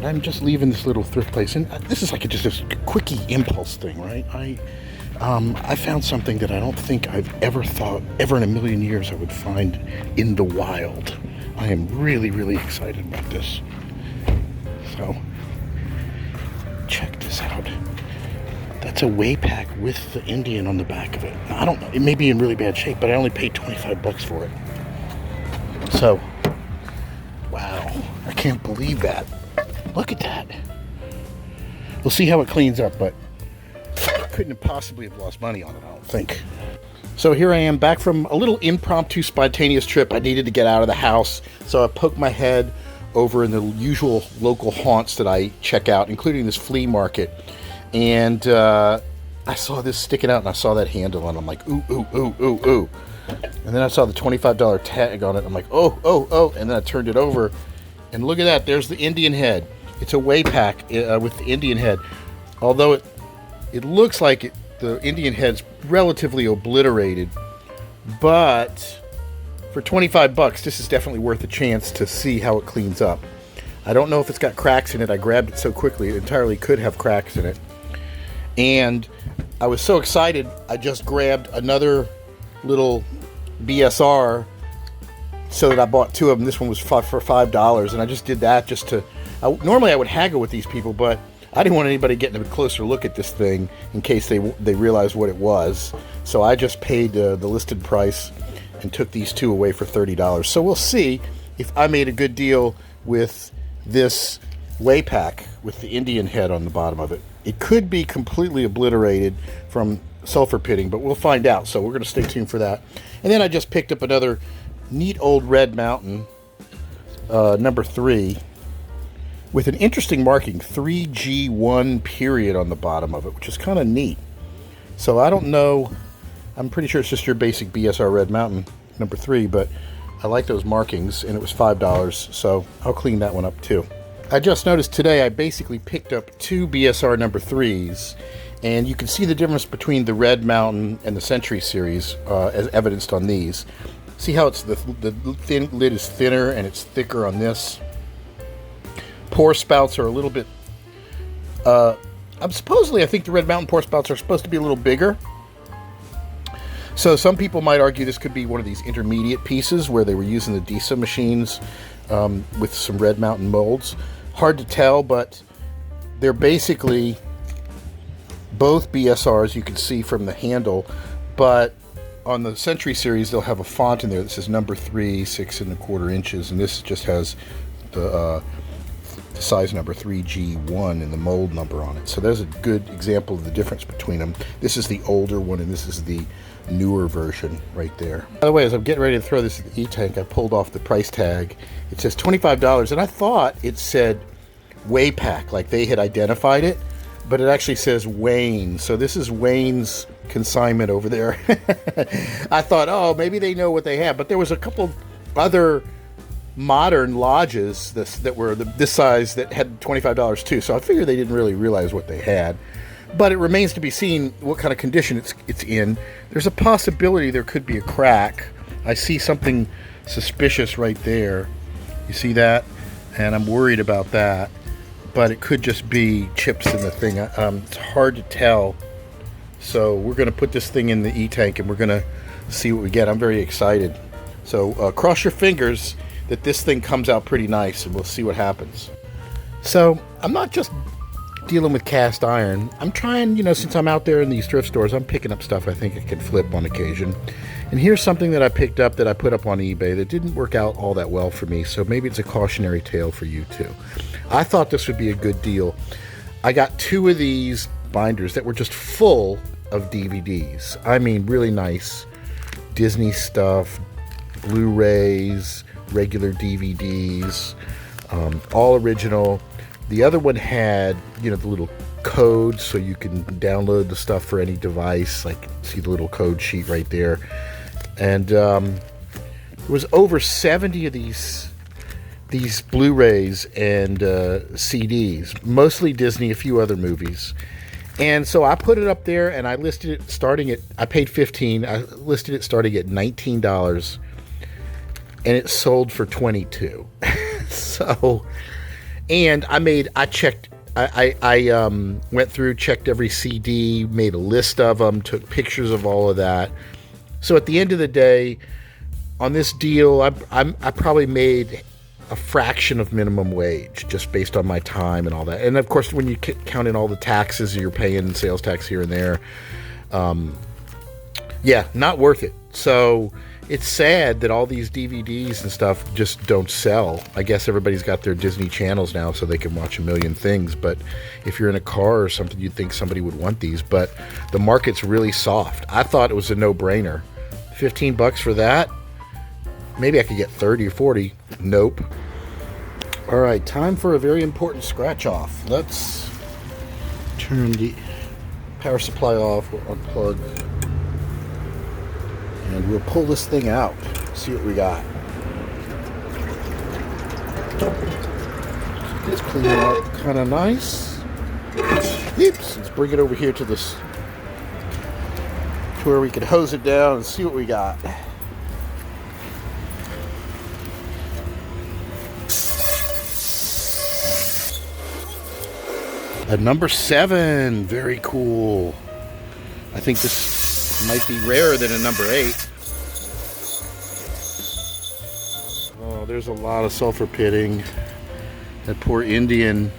I'm just leaving this little thrift place, and this is like just a quickie impulse thing, right? I found something that I don't think I've ever thought, ever in a million years, I would find in the wild. I am really, really excited about this. So, check this out. That's a way pack with the Indian on the back of it. Now, I don't know, it may be in really bad shape, but I only paid 25 bucks for it. So, wow, I can't believe that. Look at that. We'll see how it cleans up, but couldn't possibly have lost money on it, I don't think. So here I am back from a little impromptu spontaneous trip. I needed to get out of the house, so I poked my head over in the usual local haunts that I check out, including this flea market. And I saw this sticking out, and I saw that handle, and I'm like, ooh, ooh, ooh, ooh, ooh. And then I saw the $25 tag on it. I'm like, oh, oh, oh. And then I turned it over, and look at that. There's the Indian head. It's a way pack with the Indian head. Although it looks like the Indian head's relatively obliterated, but for 25 bucks, this is definitely worth a chance to see how it cleans up. I don't know if it's got cracks in it. I grabbed it so quickly, it entirely could have cracks in it. And I was so excited, I just grabbed another little BSR so that I bought two of them. This one was for $5, and I just did that just to... normally I would haggle with these people, but I didn't want anybody getting a closer look at this thing in case they realized what it was. So I just paid the listed price and took these two away for $30. So we'll see if I made a good deal with this way pack with the Indian head on the bottom of it. It could be completely obliterated from sulfur pitting, but we'll find out. So we're going to stay tuned for that. And then I just picked up another neat old Red Mountain, number 3. With an interesting marking, 3G1 period on the bottom of it, which is kind of neat. So I don't know, I'm pretty sure it's just your basic BSR Red Mountain number 3, but I like those markings, and it was $5, so I'll clean that one up too. I just noticed today I basically picked up 2 BSR number 3s, and you can see the difference between the Red Mountain and the Century series as evidenced on these. See how it's the thin lid is thinner and it's thicker on this? Pour spouts are a little bit, I think the Red Mountain pour spouts are supposed to be a little bigger. So some people might argue this could be one of these intermediate pieces where they were using the DISA machines with some Red Mountain molds. Hard to tell, but they're basically both BSRs, you can see from the handle, but on the Century series they'll have a font in there that says number 3, 6 1/4 inches, and this just has the size number 3G1 and the mold number on it. So there's a good example of the difference between them. This is the older one and this is the newer version right there. By the way, as I'm getting ready to throw this in the e-tank, I pulled off the price tag. It says $25, and I thought it said way pack, like they had identified it, but it actually says Wayne. So this is Wayne's consignment over there. I thought, oh, maybe they know what they have, but there was a couple other modern lodges that were this size that had $25 too, so I figured they didn't really realize what they had. But it remains to be seen what kind of condition it's in. There's a possibility there could be a crack. I see something suspicious right there. You see that? And I'm worried about that. But it could just be chips in the thing. It's hard to tell. So we're going to put this thing in the e-tank and we're going to see what we get. I'm very excited. So cross your fingers that this thing comes out pretty nice, and we'll see what happens. So I'm not just dealing with cast iron. I'm trying, since I'm out there in these thrift stores, I'm picking up stuff I think I can flip on occasion. And here's something that I picked up that I put up on eBay that didn't work out all that well for me, so maybe it's a cautionary tale for you too. I thought this would be a good deal. I got 2 of these binders that were just full of DVDs. I mean, really nice Disney stuff, Blu-rays, regular DVDs, all original. The other one had, the little code so you can download the stuff for any device. Like, see the little code sheet right there. And there was over 70 of these Blu-rays and CDs, mostly Disney, a few other movies. And so I put it up there and I listed it starting at, I paid $15. I listed it starting at $19, and it sold for $22. So And I went through, checked every CD, made a list of them, took pictures of all of that. So at the end of the day, on this deal, I probably made a fraction of minimum wage just based on my time and all that. And of course, when you count in all the taxes you're paying, sales tax here and there, yeah, not worth it. So it's sad that all these DVDs and stuff just don't sell. I guess everybody's got their Disney channels now so they can watch a million things. But if you're in a car or something, you'd think somebody would want these. But the market's really soft. I thought it was a no-brainer. $15 for that? Maybe I could get 30 or 40. Nope. All right, time for a very important scratch off. Let's turn the power supply off. We'll unplug. And we'll pull this thing out. See what we got. Let's clean it up kind of nice. Oops. Let's bring it over here to this, to where we can hose it down and see what we got. A number 7, very cool. I think this might be rarer than a number 8. Oh, there's a lot of sulfur pitting. That poor Indian.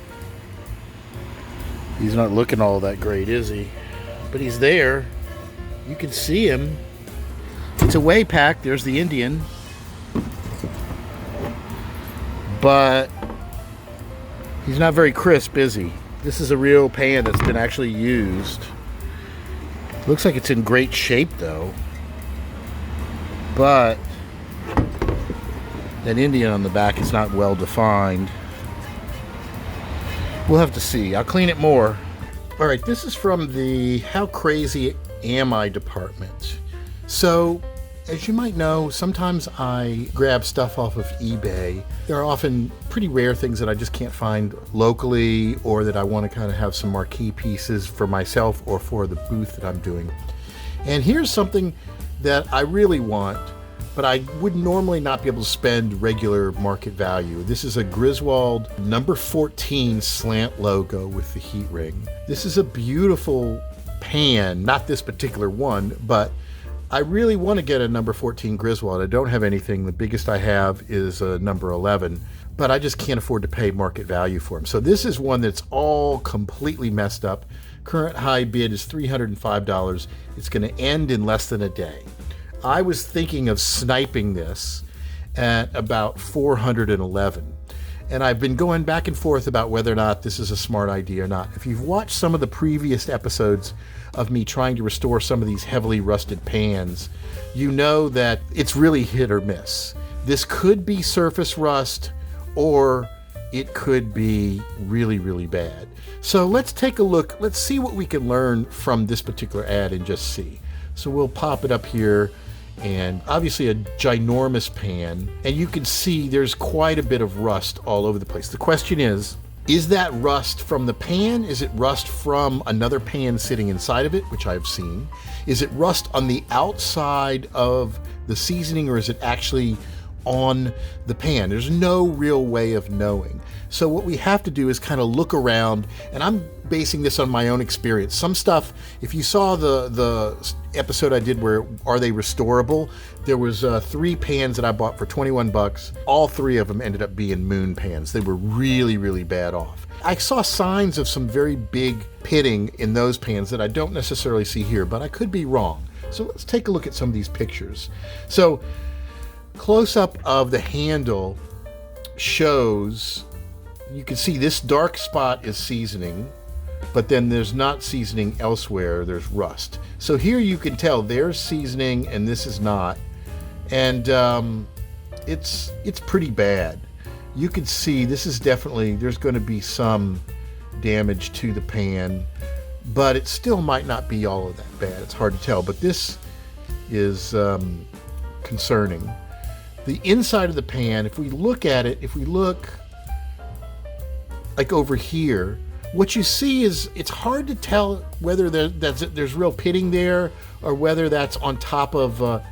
He's not looking all that great, is he? But he's there. You can see him. It's a way pack. There's the Indian. But he's not very crisp, is he? This is a real pan that's been actually used. Looks like it's in great shape though. But that Indian on the back is not well defined. We'll have to see. I'll clean it more. All right, this is from the How Crazy Am I department. So, as you might know, sometimes I grab stuff off of eBay. There are often pretty rare things that I just can't find locally, or that I want to kind of have some marquee pieces for myself or for the booth that I'm doing. And here's something that I really want, but I would normally not be able to spend regular market value. This is a Griswold number 14 slant logo with the heat ring. This is a beautiful pan, not this particular one, but I really want to get a number 14 Griswold. I don't have anything. The biggest I have is a number 11, but I just can't afford to pay market value for them. So this is one that's all completely messed up. Current high bid is $305. It's going to end in less than a day. I was thinking of sniping this at about $411. And I've been going back and forth about whether or not this is a smart idea or not. If you've watched some of the previous episodes of me trying to restore some of these heavily rusted pans, you know that it's really hit or miss. This could be surface rust, or it could be really, really bad. So let's take a look. Let's see what we can learn from this particular ad and just see. So we'll pop it up here. And obviously a ginormous pan, and you can see there's quite a bit of rust all over the place. The question is that rust from the pan? Is it rust from another pan sitting inside of it, which I've seen? Is it rust on the outside of the seasoning, or is it actually on the pan? There's no real way of knowing. So what we have to do is kind of look around, and I'm basing this on my own experience. Some stuff, if you saw the episode I did where are they restorable, there was 3 pans that I bought for $21. All 3 of them ended up being moon pans. They were really, really bad off. I saw signs of some very big pitting in those pans that I don't necessarily see here, but I could be wrong. So let's take a look at some of these pictures. So close-up of the handle shows, you can see this dark spot is seasoning, but then there's not seasoning elsewhere, there's rust. So here you can tell there's seasoning and this is not. And it's pretty bad. You can see this is definitely, there's going to be some damage to the pan, but it still might not be all of that bad. It's hard to tell, but this is concerning. The inside of the pan, if we look at it, if we look like over here, what you see is it's hard to tell whether there's real pitting there or whether that's on top of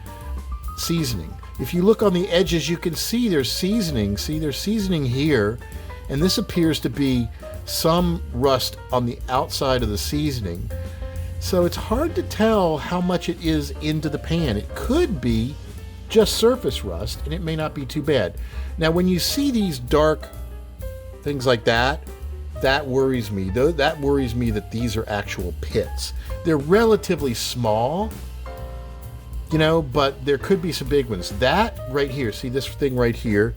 seasoning. If you look on the edges, you can see there's seasoning. See, there's seasoning here, And this appears to be some rust on the outside of the seasoning. So it's hard to tell how much it is into the pan. It could be just surface rust, and it may not be too bad. Now, when you see these dark things like that, that worries me. That worries me that these are actual pits. They're relatively small, you know, but there could be some big ones. That right here, see this thing right here?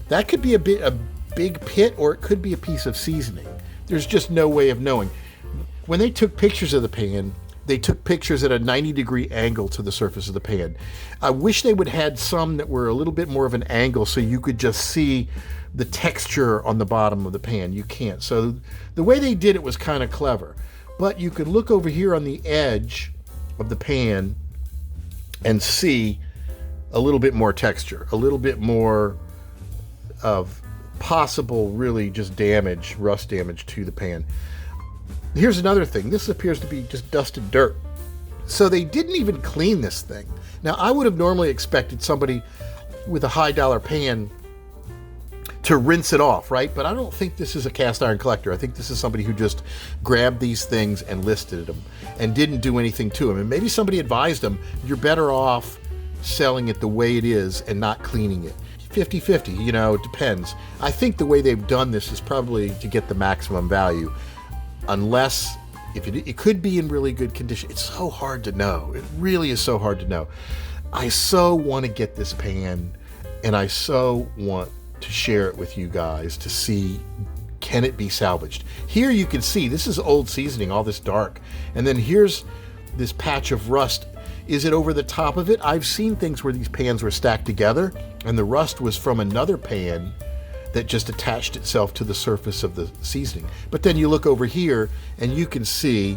That could be a big pit, or it could be a piece of seasoning. There's just no way of knowing. When they took pictures of the pan, they took pictures at a 90-degree angle to the surface of the pan. I wish they would have had some that were a little bit more of an angle so you could just see the texture on the bottom of the pan. You can't. So the way they did it was kind of clever. But you could look over here on the edge of the pan and see a little bit more texture, a little bit more of possible really just damage, rust damage to the pan. Here's another thing. This appears to be just dusted dirt. So they didn't even clean this thing. Now, I would have normally expected somebody with a high-dollar pan to rinse it off, right? But I don't think this is a cast iron collector. I think this is somebody who just grabbed these things and listed them and didn't do anything to them. And maybe somebody advised them, you're better off selling it the way it is and not cleaning it. 50-50, you know, it depends. I think the way they've done this is probably to get the maximum value. Unless, if it could be in really good condition. It's so hard to know. It really is so hard to know. I so want to get this pan, and I so want to share it with you guys to see, can it be salvaged? Here you can see, this is old seasoning, all this dark. And then here's this patch of rust. Is it over the top of it? I've seen things where these pans were stacked together, and the rust was from another pan that just attached itself to the surface of the seasoning. But then you look over here and you can see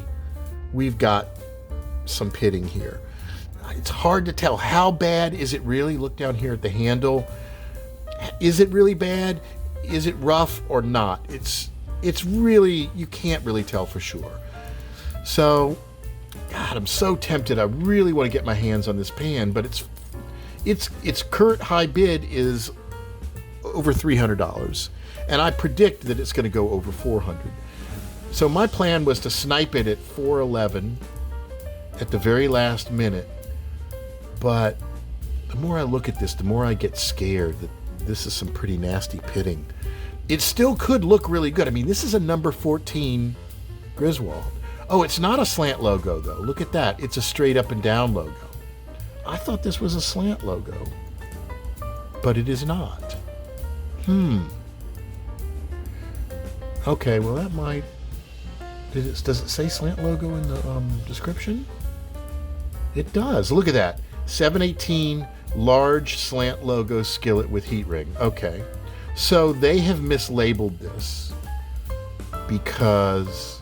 we've got some pitting here. It's hard to tell. How bad is it really? Look down here at the handle. Is it really bad? Is it rough or not? It's really, you can't really tell for sure. So, God, I'm so tempted. I really want to get my hands on this pan, but its current high bid is over $300, and I predict that it's going to go over $400. So my plan was to snipe it at $411 at the very last minute, but the more I look at this, the more I get scared that this is some pretty nasty pitting. It still could look really good. I mean, this is a number 14 Griswold. Oh, it's not a slant logo though. Look at that. It's a straight up and down logo. I thought this was a slant logo, but it is not. Okay, well that might... Does it say slant logo in the description? It does. Look at that. 718 large slant logo skillet with heat ring. Okay. So they have mislabeled this because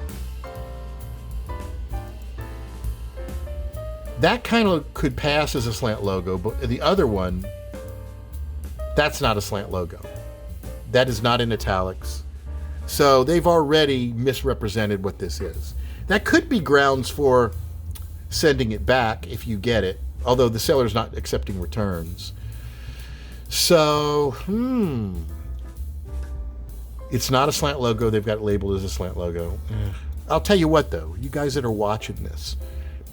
that kind of could pass as a slant logo, but the other one, that's not a slant logo. That is not in italics. So they've already misrepresented what this is. That could be grounds for sending it back if you get it, although the seller's not accepting returns. So, it's not a slant logo. They've got it labeled as a slant logo. I'll tell you what though, you guys that are watching this,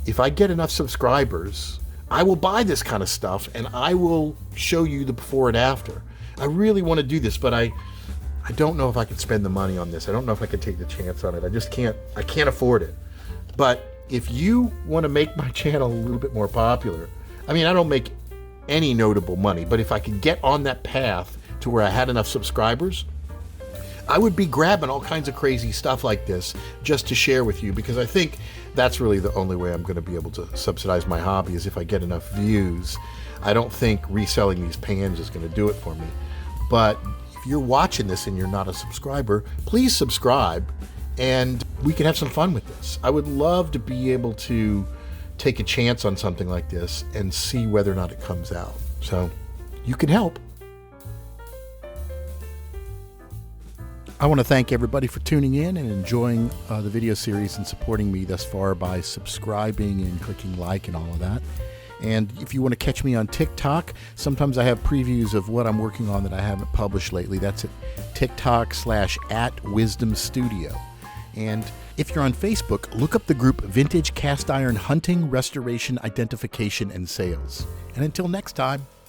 if I get enough subscribers, I will buy this kind of stuff and I will show you the before and after. I really want to do this, but I don't know if I can spend the money on this. I don't know if I can take the chance on it. I just can't. I can't afford it. But if you want to make my channel a little bit more popular, I mean, I don't make any notable money, but if I could get on that path to where I had enough subscribers, I would be grabbing all kinds of crazy stuff like this just to share with you, because I think that's really the only way I'm going to be able to subsidize my hobby is if I get enough views. I don't think reselling these pans is going to do it for me. But if you're watching this and you're not a subscriber, please subscribe and we can have some fun with this. I would love to be able to take a chance on something like this and see whether or not it comes out. So you can help. I want to thank everybody for tuning in and enjoying the video series and supporting me thus far by subscribing and clicking like and all of that. And if you want to catch me on TikTok, sometimes I have previews of what I'm working on that I haven't published lately. That's at TikTok/@Wisdom Studio. And if you're on Facebook, look up the group Vintage Cast Iron Hunting, Restoration, Identification, and Sales. And until next time,